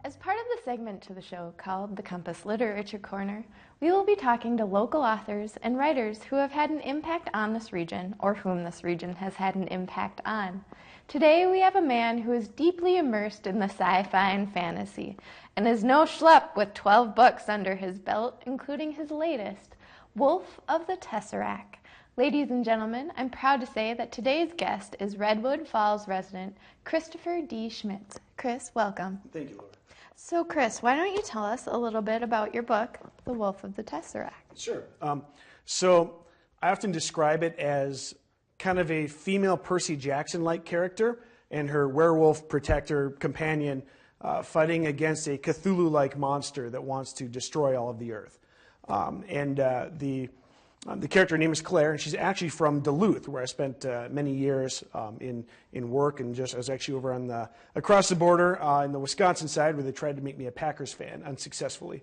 As part of the segment to the show called the Compass Literature Corner, we will be talking to local authors and writers who have had an impact on this region or whom this region has had an impact on. Today we have a man who is deeply immersed in the sci-fi and fantasy and is no schlep with 12 books under his belt, including his latest, Wolf of the Tesseract. Ladies and gentlemen, I'm proud to say that today's guest is Redwood Falls resident Christopher D. Schmitz. Chris, welcome. Thank you, Laura. So Chris, why don't you tell us a little bit about your book, The Wolf of the Tesseract? Sure. So I often describe it as kind of a female Percy Jackson-like character and her werewolf protector companion fighting against a Cthulhu-like monster that wants to destroy all of the earth. The character name is Claire, and she's actually from Duluth, where I spent many years in work, and I was actually over on across the border in the Wisconsin side, where they tried to make me a Packers fan unsuccessfully.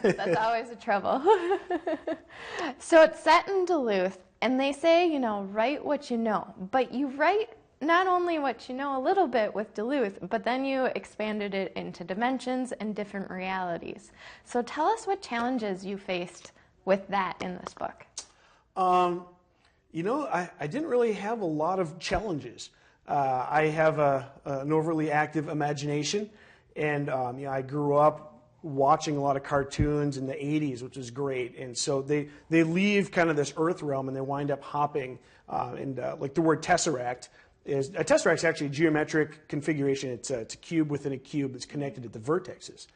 That's always a trouble. So it's set in Duluth, and they say, write what you know, but you write not only what you know a little bit with Duluth, but then you expanded it into dimensions and different realities. So tell us what challenges you faced with that in this book. I didn't really have a lot of challenges. I have an overly active imagination, and I grew up watching a lot of cartoons in the 80s, which was great. And so they leave kind of this Earth realm, and they wind up hopping. Like the word tesseract is a tesseract is actually a geometric configuration. It's a cube within a cube that's connected at the vertexes,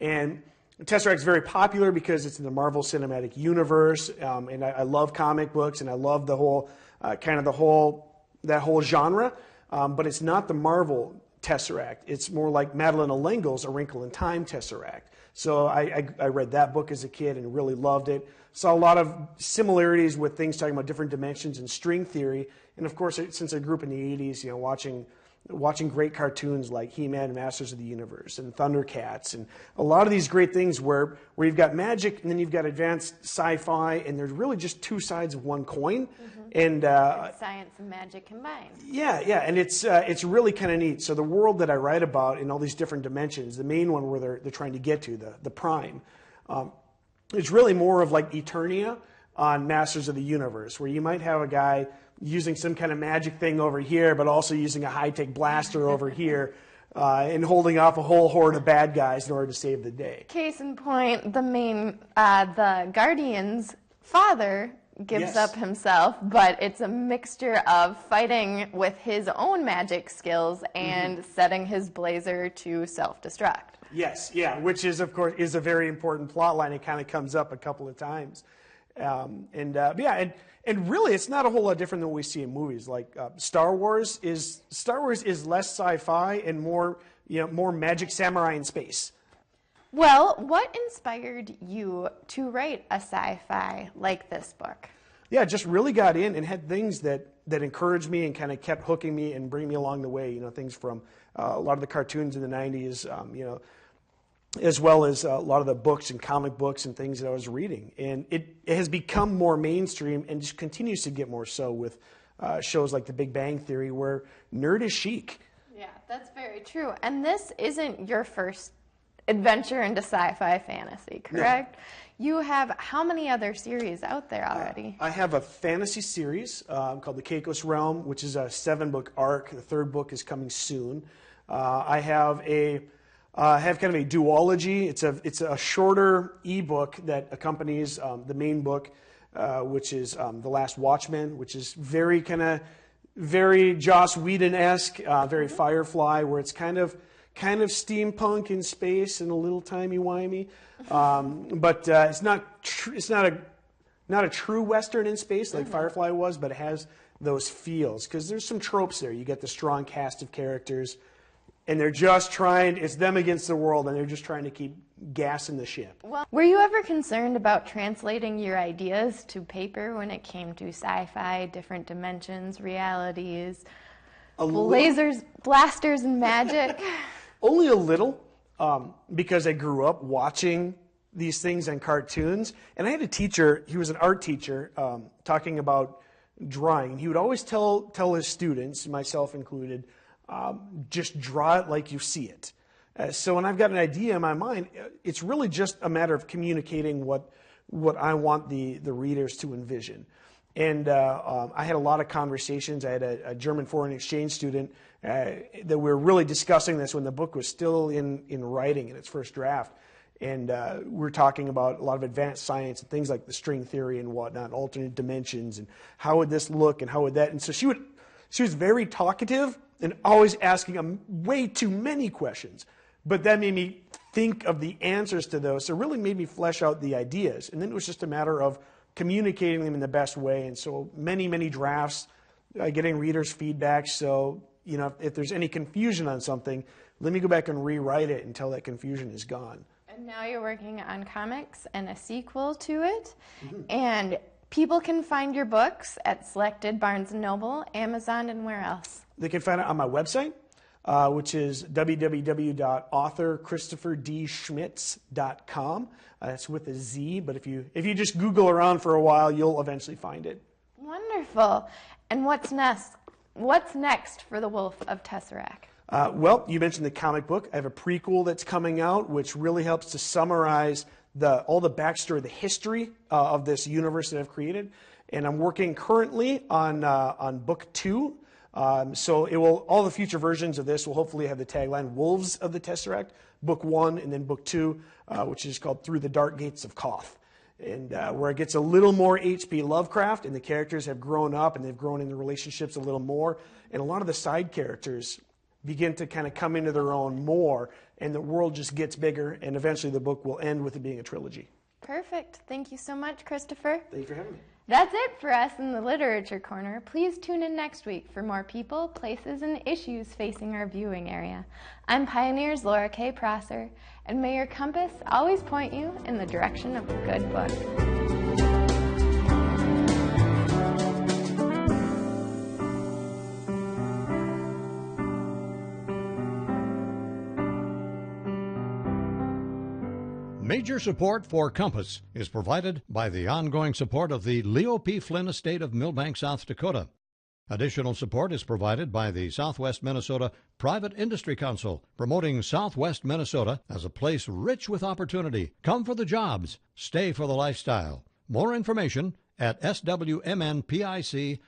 and Tesseract is very popular because it's in the Marvel Cinematic Universe, and I love comic books, and I love the whole that whole genre. But it's not the Marvel Tesseract. It's more like Madeleine L'Engle's A Wrinkle in Time Tesseract. So I read that book as a kid and really loved it. Saw a lot of similarities with things talking about different dimensions and string theory. And of course, since I grew up in the 80s, watching great cartoons like He-Man, Masters of the Universe, and Thundercats, and a lot of these great things where you've got magic and then you've got advanced sci-fi, and there's really just two sides of one coin. Mm-hmm. And science and magic combined. Yeah, and it's really kind of neat. So the world that I write about in all these different dimensions, the main one where they're trying to get to, the Prime, it's really more of like Eternia on Masters of the Universe, where you might have a guy using some kind of magic thing over here, but also using a high-tech blaster over here, and holding off a whole horde of bad guys in order to save the day. Case in point, the Guardian's father gives up himself, but it's a mixture of fighting with his own magic skills and setting his blazer to self-destruct. Yes, yeah, which is, of course, is a very important plot line. It kind of comes up a couple of times. And really, it's not a whole lot different than what we see in movies. Like Star Wars is less sci-fi and more magic samurai in space. Well, what inspired you to write a sci-fi like this book? Yeah, just really got in and had things that encouraged me and kind of kept hooking me and bringing me along the way. Things from a lot of the cartoons in the 90s, as well as a lot of the books and comic books and things that I was reading. And it has become more mainstream and just continues to get more so with shows like The Big Bang Theory, where nerd is chic. Yeah, that's very true. And this isn't your first adventure into sci-fi fantasy, correct? No. You have how many other series out there already? I have a fantasy series called The Caicos Realm, which is a 7-book arc. The 3rd book is coming soon. I have kind of a duology. It's a shorter ebook that accompanies the main book, which is The Last Watchmen, which is very Joss Whedon-esque, very Firefly, where it's kind of steampunk in space and a little timey-wimey, but it's not a true Western in space like Firefly was, but it has those feels because there's some tropes there. You get the strong cast of characters. And they're just it's them against the world, and they're just trying to keep gassing the ship. Well, were you ever concerned about translating your ideas to paper when it came to sci-fi, different dimensions, realities, lasers, blasters, and magic? Only a little, because I grew up watching these things on cartoons. And I had a teacher, he was an art teacher, talking about drawing. He would always tell his students, myself included, just draw it like you see it. So when I've got an idea in my mind, it's really just a matter of communicating what I want the readers to envision. And I had a lot of conversations. I had a German foreign exchange student that we were really discussing this when the book was still in writing in its first draft. And we were talking about a lot of advanced science and things like the string theory and whatnot, alternate dimensions, and how would this look and how would that. And so she was very talkative and always asking way too many questions. But that made me think of the answers to those. So it really made me flesh out the ideas. And then it was just a matter of communicating them in the best way. And so many, many drafts, getting readers' feedback. So, if there's any confusion on something, let me go back and rewrite it until that confusion is gone. And now you're working on comics and a sequel to it. Mm-hmm. And people can find your books at selected Barnes & Noble, Amazon, and where else? They can find it on my website, which is www.authorchristopherDschmitz.com. That's with a Z, but if you just Google around for a while, you'll eventually find it. Wonderful. And what's next? What's next for The Wolf of Tesseract? Well, you mentioned the comic book. I have a prequel that's coming out, which really helps to summarize all the backstory, the history of this universe that I've created. And I'm working currently on book 2. So all the future versions of this will hopefully have the tagline Wolves of the Tesseract, book 1, and then book 2, which is called Through the Dark Gates of Koth. And where it gets a little more H.P. Lovecraft, and the characters have grown up and they've grown in the relationships a little more. And a lot of the side characters begin to kind of come into their own more, and the world just gets bigger, and eventually the book will end with it being a trilogy. Perfect. Thank you so much, Christopher. Thank you for having me. That's it for us in the Literature Corner. Please tune in next week for more people, places, and issues facing our viewing area. I'm Pioneer's Laura K. Prosser, and may your compass always point you in the direction of a good book. Major support for Compass is provided by the ongoing support of the Leo P. Flynn Estate of Millbank, South Dakota. Additional support is provided by the Southwest Minnesota Private Industry Council, promoting Southwest Minnesota as a place rich with opportunity. Come for the jobs, stay for the lifestyle. More information at swmnpic.org.